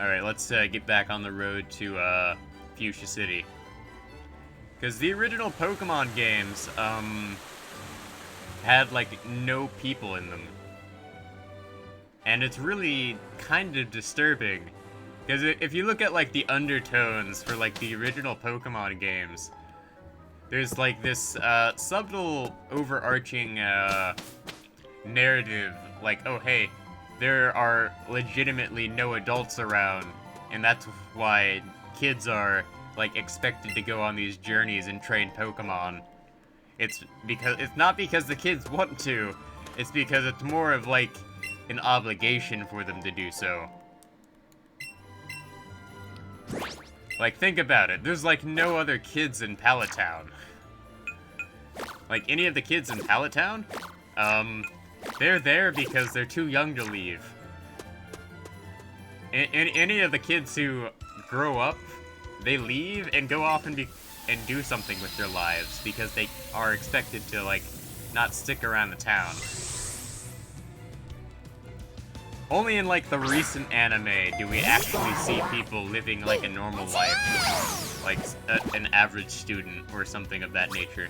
Alright, let's get back on the road to Fuchsia City. Because the original Pokemon games, had, like, no people in them. And it's really kind of disturbing. Because if you look at, like, the undertones for, like, the original Pokemon games, there's, like, this, subtle, overarching, narrative, like, oh, hey, there are legitimately no adults around, and that's why kids are, like, expected to go on these journeys and train Pokemon. It's not because the kids want to, it's because it's more of, like, an obligation for them to do so. Like, think about it. There's, like, no other kids in Pallet Town. Like, any of the kids in Pallet Town? They're there because they're too young to leave. Any of the kids who grow up, they leave and go off and do something with their lives because they are expected to, like, not stick around the town. Only in, like, the recent anime do we actually see people living, like, a normal life. Like, an average student or something of that nature.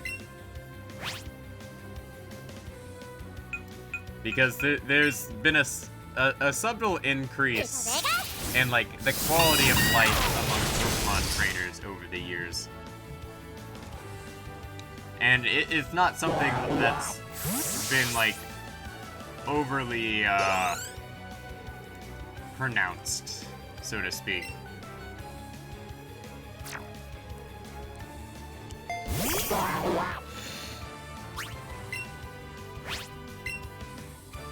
Because there's been a subtle increase in, like, the quality of life among Pokemon trainers over the years. And it's not something that's been, like, overly, pronounced, so to speak.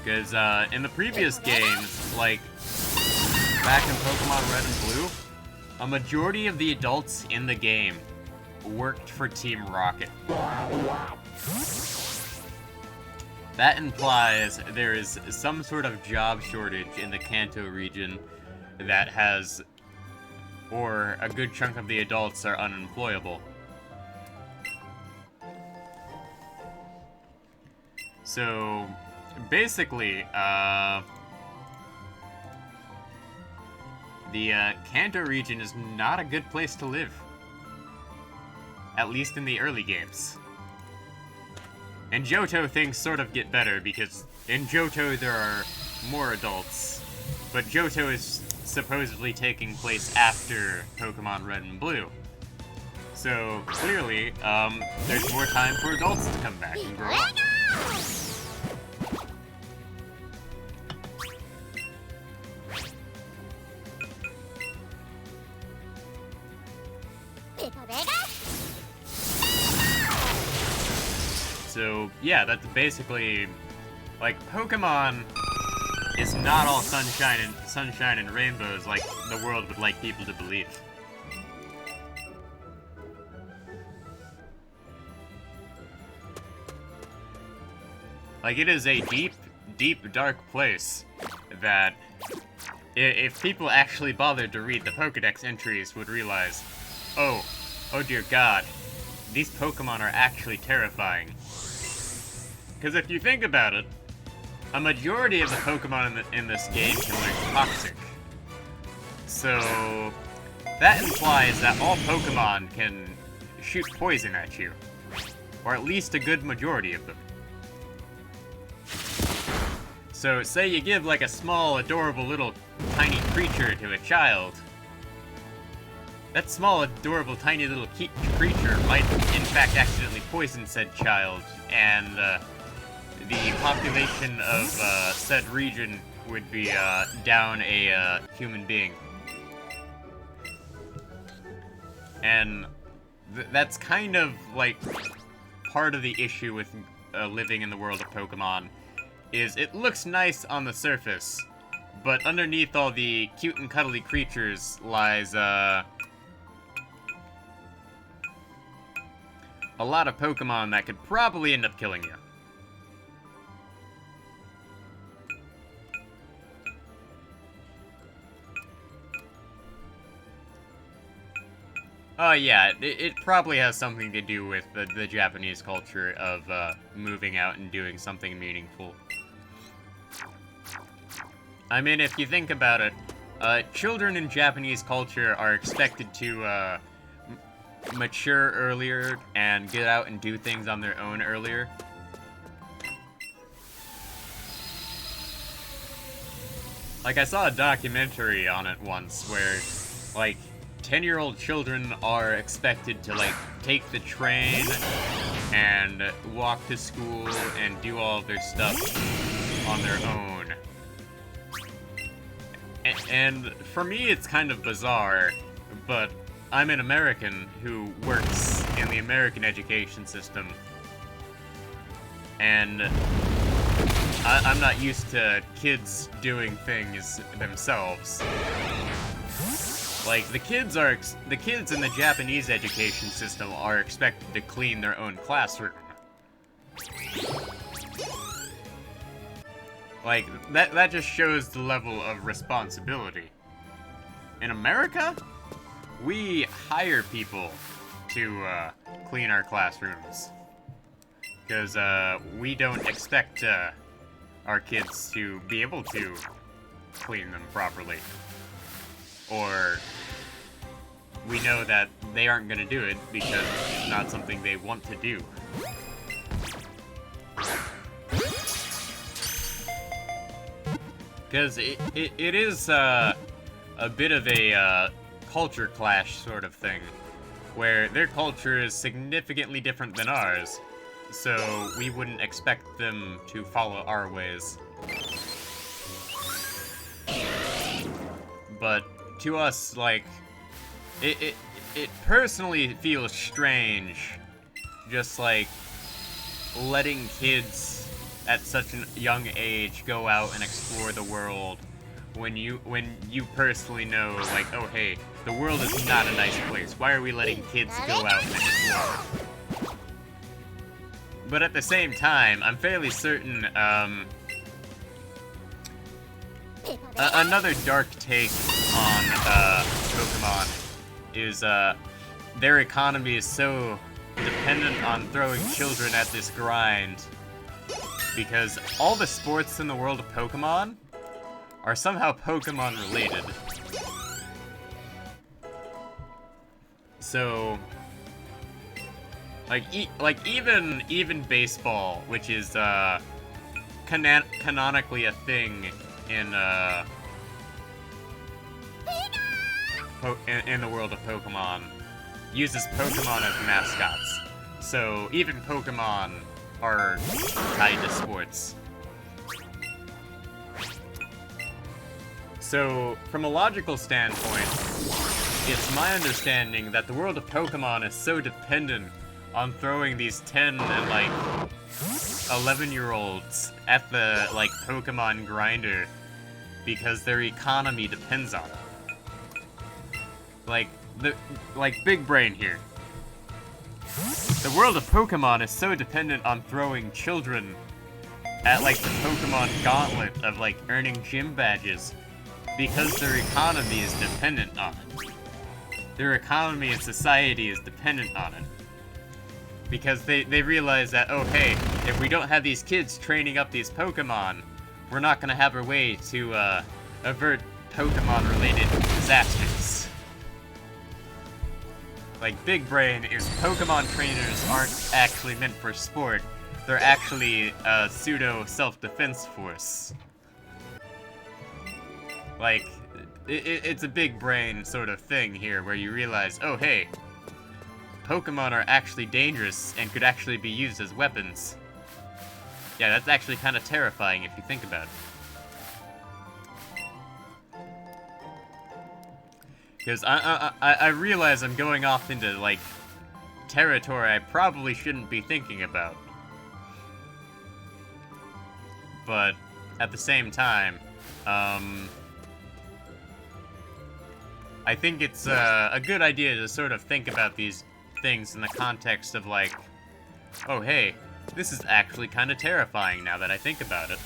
Because, in the previous games, like, back in Pokemon Red and Blue, a majority of the adults in the game worked for Team Rocket. That implies there is some sort of job shortage in the Kanto region that has, or a good chunk of the adults are unemployable. So, basically, the Kanto region is not a good place to live. At least in the early games. And Johto things sort of get better, because in Johto there are more adults. But Johto is supposedly taking place after Pokemon Red and Blue. So, clearly, there's more time for adults to come back and grow up. So, yeah, that's basically, like, Pokemon is not all sunshine and rainbows like the world would like people to believe. Like, it is a deep, deep, dark place that, if people actually bothered to read the Pokedex entries, would realize, oh dear God, these Pokemon are actually terrifying. Because if you think about it, a majority of the Pokemon in this game can learn Toxic. So, that implies that all Pokemon can shoot poison at you. Or at least a good majority of them. So, say you give, like, a small, adorable little tiny creature to a child. That small, adorable, tiny little creature might, in fact, accidentally poison said child, and, the population of, said region would be, down a, human being. And that's kind of, like, part of the issue with, living in the world of Pokemon, is it looks nice on the surface, but underneath all the cute and cuddly creatures lies, a lot of Pokemon that could probably end up killing you. Yeah, it probably has something to do with the Japanese culture of, moving out and doing something meaningful. I mean, if you think about it, children in Japanese culture are expected to, mature earlier and get out and do things on their own earlier. Like, I saw a documentary on it once where, like, 10-year-old children are expected to, like, take the train and walk to school and do all of their stuff on their own. And for me, it's kind of bizarre, but I'm an American who works in the American education system, and I'm not used to kids doing things themselves. Like, the kids in the Japanese education system are expected to clean their own classroom. Like, that just shows the level of responsibility. In America, we hire people to clean our classrooms. Because we don't expect our kids to be able to clean them properly. Or we know that they aren't going to do it because it's not something they want to do. Because it is a bit of a culture clash sort of thing, where their culture is significantly different than ours, so we wouldn't expect them to follow our ways. But to us, like, it personally feels strange, just like letting kids at such a young age go out and explore the world when you personally know, like, oh hey, the world is not a nice place. Why are we letting kids go out and explore? But at the same time, I'm fairly certain, another dark take on Pokemon is their economy is so dependent on throwing children at this grind, because all the sports in the world of Pokemon are somehow Pokemon related. So, like even baseball, which is canonically a thing in in the world of Pokemon, uses Pokemon as mascots. So even Pokemon are tied to sports. So, from a logical standpoint, it's my understanding that the world of Pokemon is so dependent on throwing these 10 and, like, 11-year-olds at the, like, Pokemon grinder because their economy depends on it. Like, big brain here. The world of Pokemon is so dependent on throwing children at, like, the Pokemon gauntlet of, like, earning gym badges because their economy is dependent on it. Their economy and society is dependent on it. Because they realize that, oh hey, if we don't have these kids training up these Pokemon, we're not gonna have a way to avert Pokemon-related disasters. Like, big brain is Pokemon trainers aren't actually meant for sport. They're actually a pseudo self-defense force. Like, it's a big brain sort of thing here where you realize, oh hey, Pokemon are actually dangerous and could actually be used as weapons. Yeah, that's actually kind of terrifying if you think about it. Because I realize I'm going off into, like, territory I probably shouldn't be thinking about. But, at the same time, I think it's a good idea to sort of think about these things in the context of, like, oh hey, this is actually kind of terrifying now that I think about it.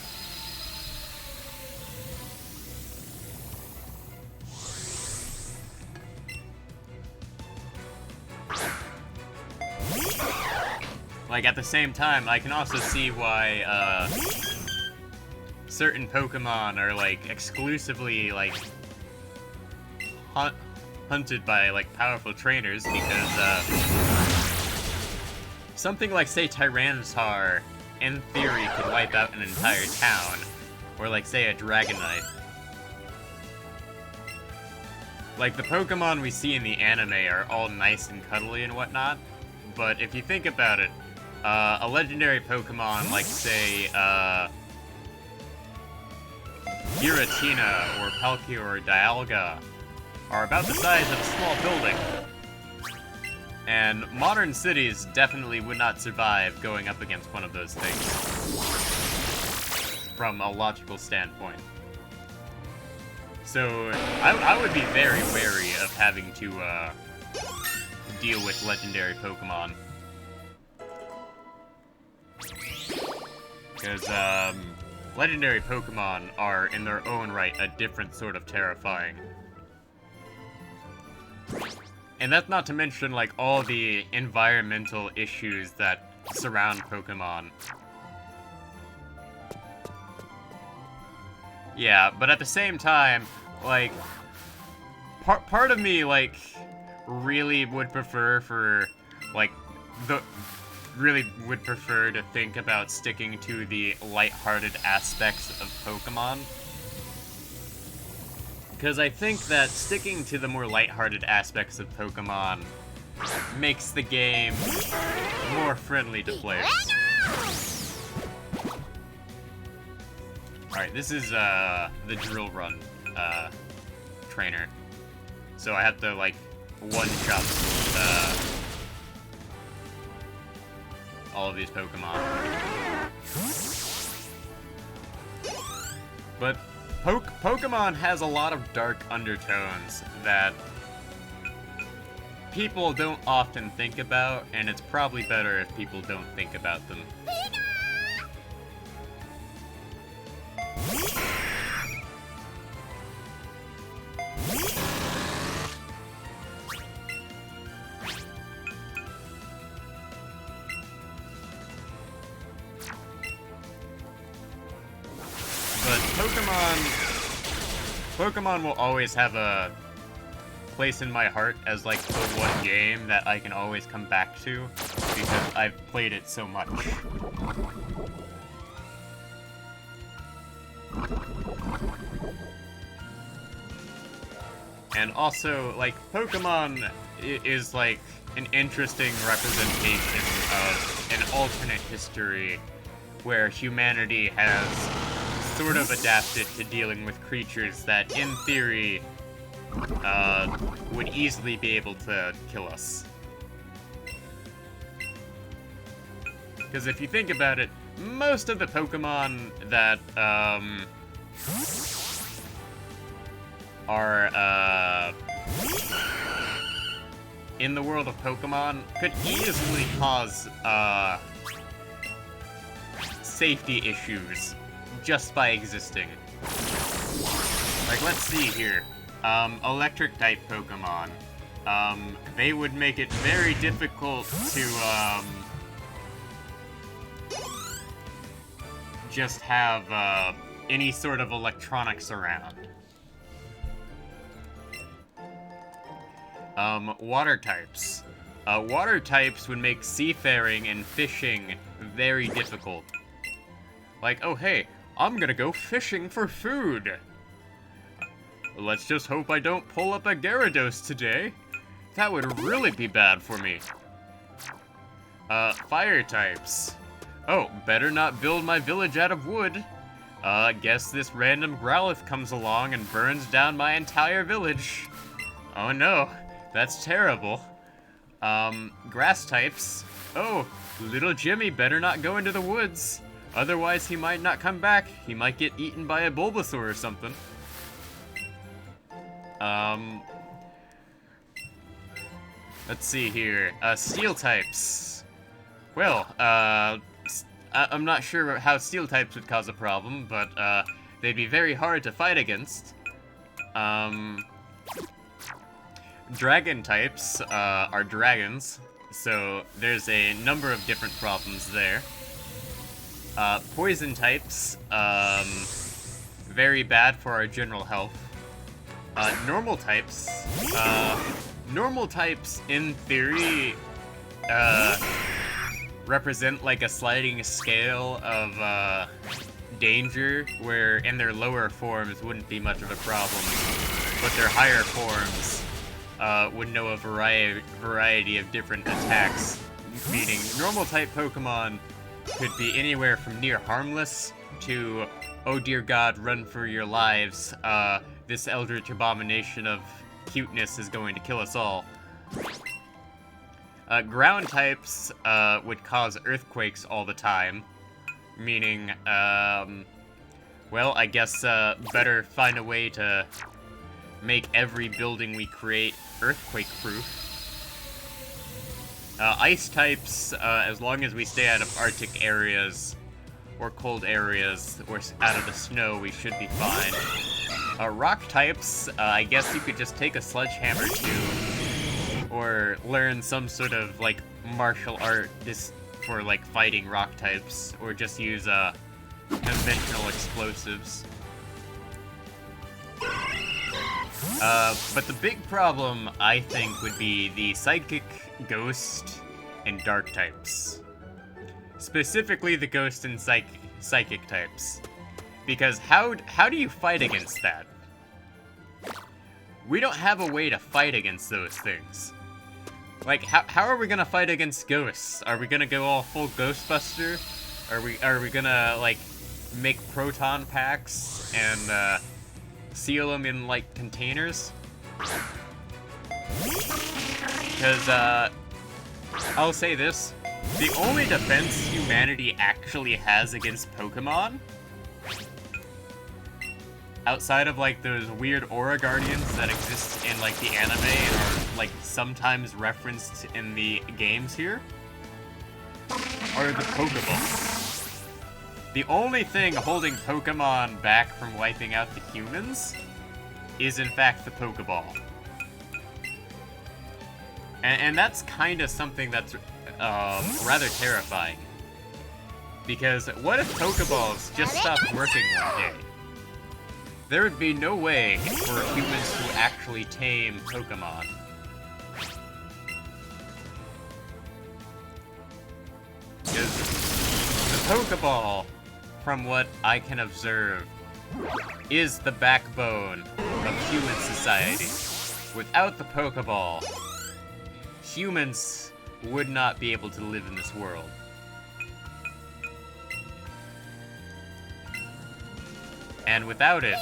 Like, at the same time, I can also see why, certain Pokemon are, like, exclusively, like, hunted by, like, powerful trainers, because, something like, say, Tyranitar, in theory, could wipe out an entire town. Or, like, say, a Dragonite. Like, the Pokemon we see in the anime are all nice and cuddly and whatnot, but if you think about it, a legendary Pokemon like, say, Giratina or Palkia or Dialga are about the size of a small building. And modern cities definitely would not survive going up against one of those things, from a logical standpoint. So, I would be very wary of having to, deal with legendary Pokemon. Because, legendary Pokemon are, in their own right, a different sort of terrifying. And that's not to mention, like, all the environmental issues that surround Pokemon. Yeah, but at the same time, like, part of me, like, really would prefer to think about sticking to the lighthearted aspects of Pokemon. Because I think that sticking to the more lighthearted aspects of Pokemon makes the game more friendly to players. Alright, this is, the Drill Run, trainer. So I have to, like, one-shot, all of these Pokemon. But Pokemon has a lot of dark undertones that people don't often think about, and it's probably better if people don't think about them. But Pokemon will always have a place in my heart as, like, the one game that I can always come back to, because I've played it so much. And also, like, Pokemon is, like, an interesting representation of an alternate history where humanity has sort of adapted to dealing with creatures that, in theory, would easily be able to kill us. Because if you think about it, most of the Pokemon that, are, in the world of Pokemon could easily cause, safety issues just by existing. Like, let's see here. Electric-type Pokemon. They would make it very difficult to, just have, any sort of electronics around. Water types. Water types would make seafaring and fishing very difficult. Like, oh hey, I'm gonna go fishing for food. Let's just hope I don't pull up a Gyarados today. That would really be bad for me. Fire types. Oh, better not build my village out of wood. Guess this random Growlithe comes along and burns down my entire village. Oh no, that's terrible. Grass types. Oh, little Jimmy better not go into the woods. Otherwise he might not come back. He might get eaten by a Bulbasaur or something. Let's see here. Steel types. Well, I'm not sure how steel types would cause a problem, but, they'd be very hard to fight against. Dragon types, are dragons, so there's a number of different problems there. Poison types, very bad for our general health. Normal types. Normal types, in theory, represent like a sliding scale of danger, where in their lower forms wouldn't be much of a problem, but their higher forms would know a variety of different attacks, meaning normal type Pokemon could be anywhere from near harmless to, oh dear god, run for your lives, this eldritch abomination of cuteness is going to kill us all. Ground types would cause earthquakes all the time, meaning, well, I guess better find a way to make every building we create earthquake-proof. Ice types, as long as we stay out of Arctic areas, or cold areas, or out of the snow, we should be fine. Rock types, I guess you could just take a sledgehammer to, or learn some sort of, like, martial art for, like, fighting rock types, or just use, conventional explosives. But the big problem, I think, would be the Psychic, Ghost, and Dark types. Specifically the Ghost and Psychic types. Because how do you fight against that? We don't have a way to fight against those things. Like, how are we gonna fight against ghosts? Are we gonna go all full Ghostbuster? Are we gonna, like, make proton packs and, seal them in, like, containers? Because, I'll say this. The only defense humanity actually has against Pokemon, outside of, like, those weird Aura Guardians that exist in, like, the anime and are, like, sometimes referenced in the games here, are the Pokeballs. The only thing holding Pokemon back from wiping out the humans is, in fact, the Pokeball. And that's kind of something that's rather terrifying. Because what if Pokeballs just stopped working one day? There would be no way for humans to actually tame Pokemon. Because the Pokeball, from what I can observe, is the backbone of human society. Without the Pokeball, humans would not be able to live in this world. And without it,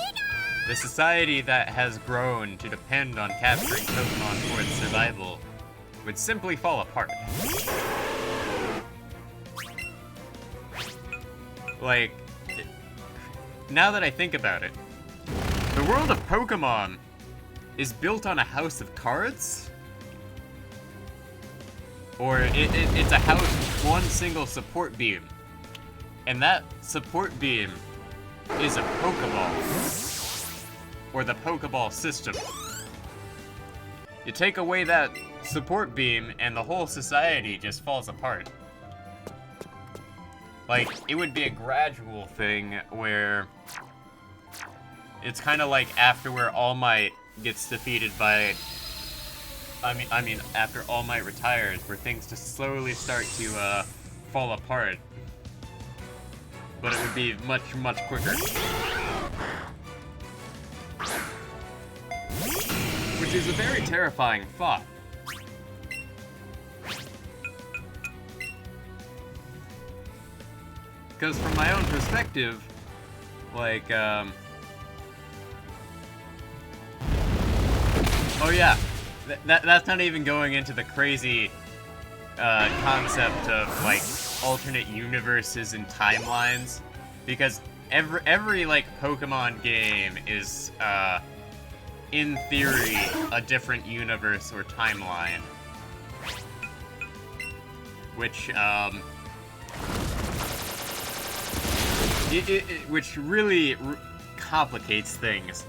the society that has grown to depend on capturing Pokemon for its survival would simply fall apart. Like, now that I think about it, the world of Pokemon is built on a house of cards? Or it's a house with one single support beam. And that support beam is a Pokeball. Or the Pokeball system. You take away that support beam and the whole society just falls apart. Like, it would be a gradual thing where it's kind of like after where All Might gets defeated by, I mean, after All Might retires, where things just slowly start to fall apart. But it would be much, much quicker. Which is a very terrifying thought. Because from my own perspective, like, oh yeah, that's not even going into the crazy concept of, like, alternate universes and timelines, because every like Pokemon game is in theory a different universe or timeline, which which really complicates things,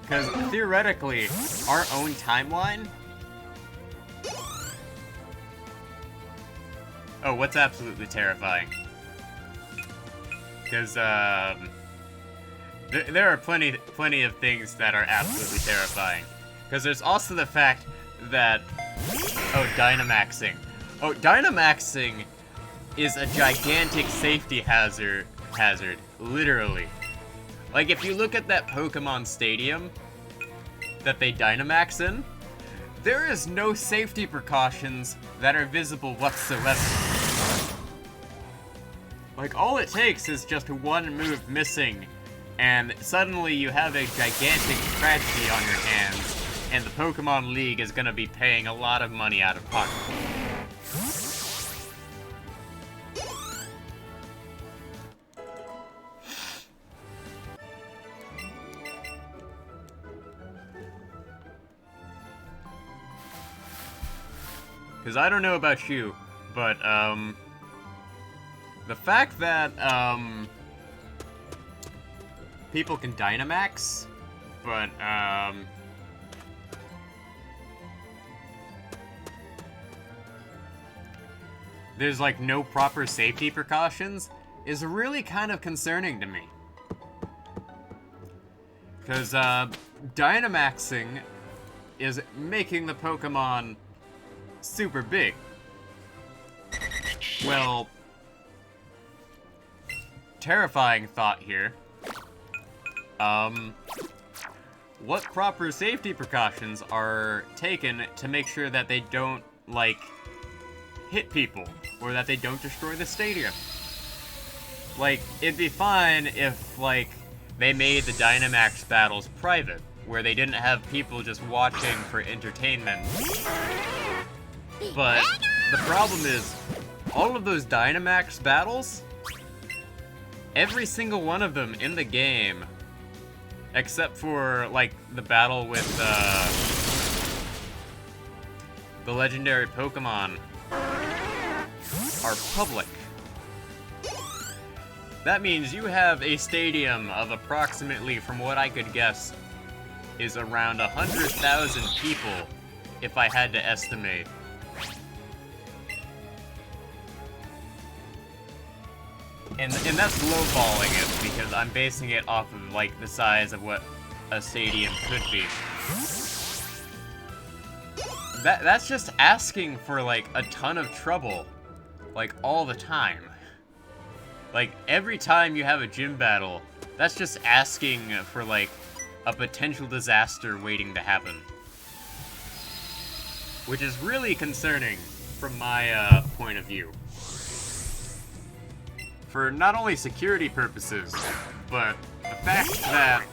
because theoretically our own timeline. Oh, what's absolutely terrifying? Because, There are plenty of things that are absolutely terrifying. Because there's also the fact that... Oh, Dynamaxing. Oh, Dynamaxing is a gigantic safety hazard, literally. Like, if you look at that Pokemon Stadium that they Dynamax in, there is no safety precautions that are visible whatsoever. Like, all it takes is just one move missing, and suddenly you have a gigantic tragedy on your hands, and the Pokemon League is gonna be paying a lot of money out of pocket. Because I don't know about you, but, the fact that, people can Dynamax, but, there's, like, no proper safety precautions is really kind of concerning to me. Because, Dynamaxing is making the Pokemon super big. Well, terrifying thought here. What proper safety precautions are taken to make sure that they don't, like, hit people, or that they don't destroy the stadium? Like, it'd be fine if, like, they made the Dynamax battles private, where they didn't have people just watching for entertainment. But the problem is, all of those Dynamax battles, every single one of them in the game, except for, like, the battle with, the legendary Pokemon, are public. That means you have a stadium of approximately, from what I could guess, is around 100,000 people, if I had to estimate. And that's lowballing it, because I'm basing it off of, like, the size of what a stadium could be. That's just asking for, like, a ton of trouble, like, all the time. Like, every time you have a gym battle, that's just asking for, like, a potential disaster waiting to happen. Which is really concerning from my, point of view. For not only security purposes, but the fact that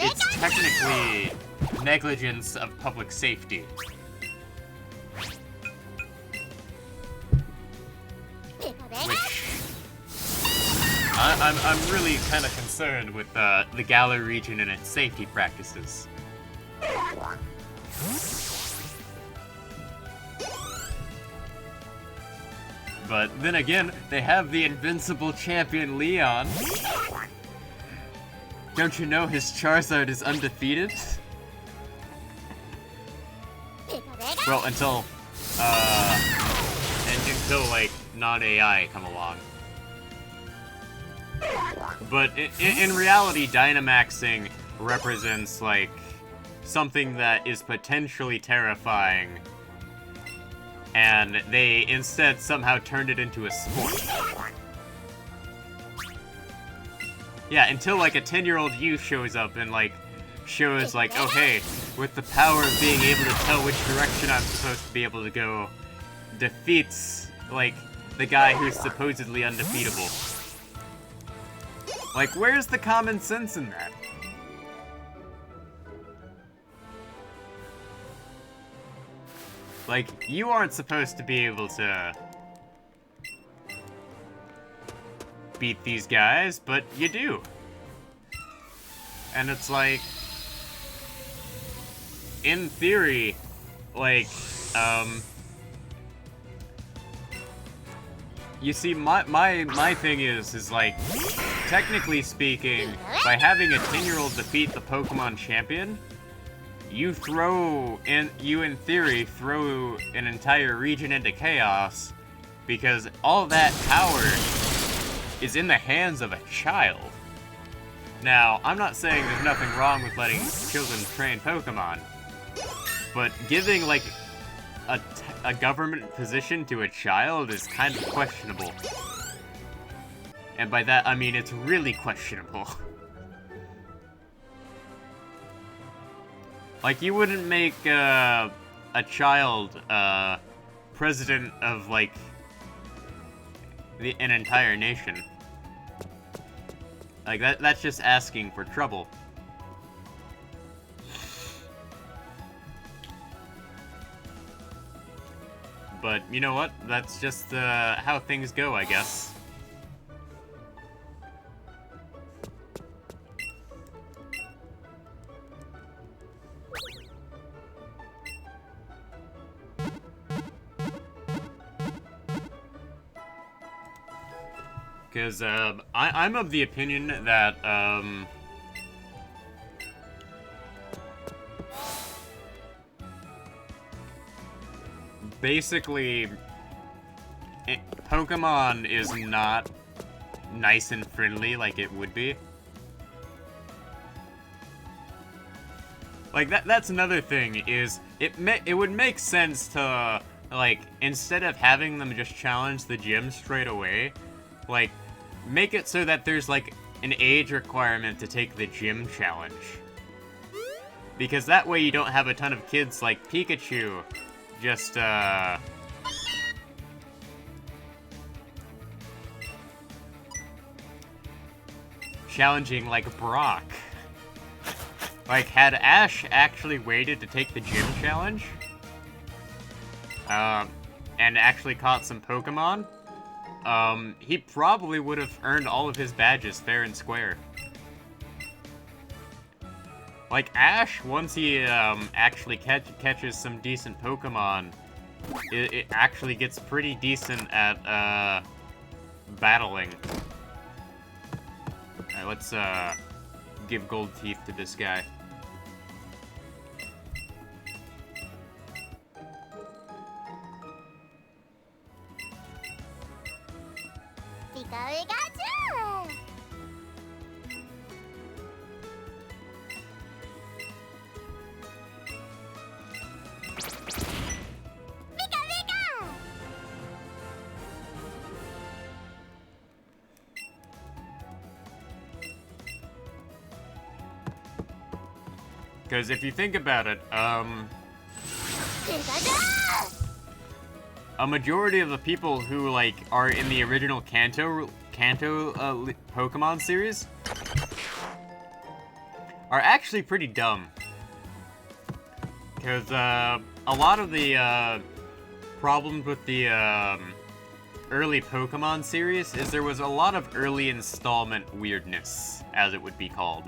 it's technically negligence of public safety. Which I'm really kind of concerned with the Galar region and its safety practices. But then again, they have the invincible champion Leon. Don't you know his Charizard is undefeated? Well, until like non-AI come along. But in reality, Dynamaxing represents, like, something that is potentially terrifying, and they instead somehow turned it into a sport. Yeah, until, like, a 10-year-old youth shows up and, like, shows, like, oh hey, with the power of being able to tell which direction I'm supposed to be able to go, defeats, like, the guy who's supposedly undefeatable. Like, where's the common sense in that? Like, you aren't supposed to be able to beat these guys, but you do. And it's like, in theory, like, you see, my thing is like, technically speaking, by having a 10-year-old defeat the Pokemon champion, you in theory throw an entire region into chaos, because all that power is in the hands of a child. Now, I'm not saying there's nothing wrong with letting children train Pokemon, but giving, like, a government position to a child is kind of questionable. And by that, I mean it's really questionable. Like, you wouldn't make, a child, president of, like, an entire nation. Like, that's just asking for trouble. But, you know what? That's just, how things go, I guess. Because, I'm of the opinion that, basically, Pokemon is not nice and friendly like it would be. Like, that's another thing, is it would make sense to, like, instead of having them just challenge the gym straight away, like, make it so that there's, like, an age requirement to take the gym challenge. Because that way you don't have a ton of kids like Pikachu just, challenging, like, Brock. Like, had Ash actually waited to take the gym challenge, and actually caught some Pokemon, he probably would have earned all of his badges fair and square. Like, Ash, once he, actually catches some decent Pokemon, it actually gets pretty decent at, battling. Alright, let's, give gold teeth to this guy. Pikachu! Because if you think about it, a majority of the people who, like, are in the original Kanto Pokemon series are actually pretty dumb. Because, a lot of the, problems with the, early Pokemon series is there was a lot of early installment weirdness, as it would be called.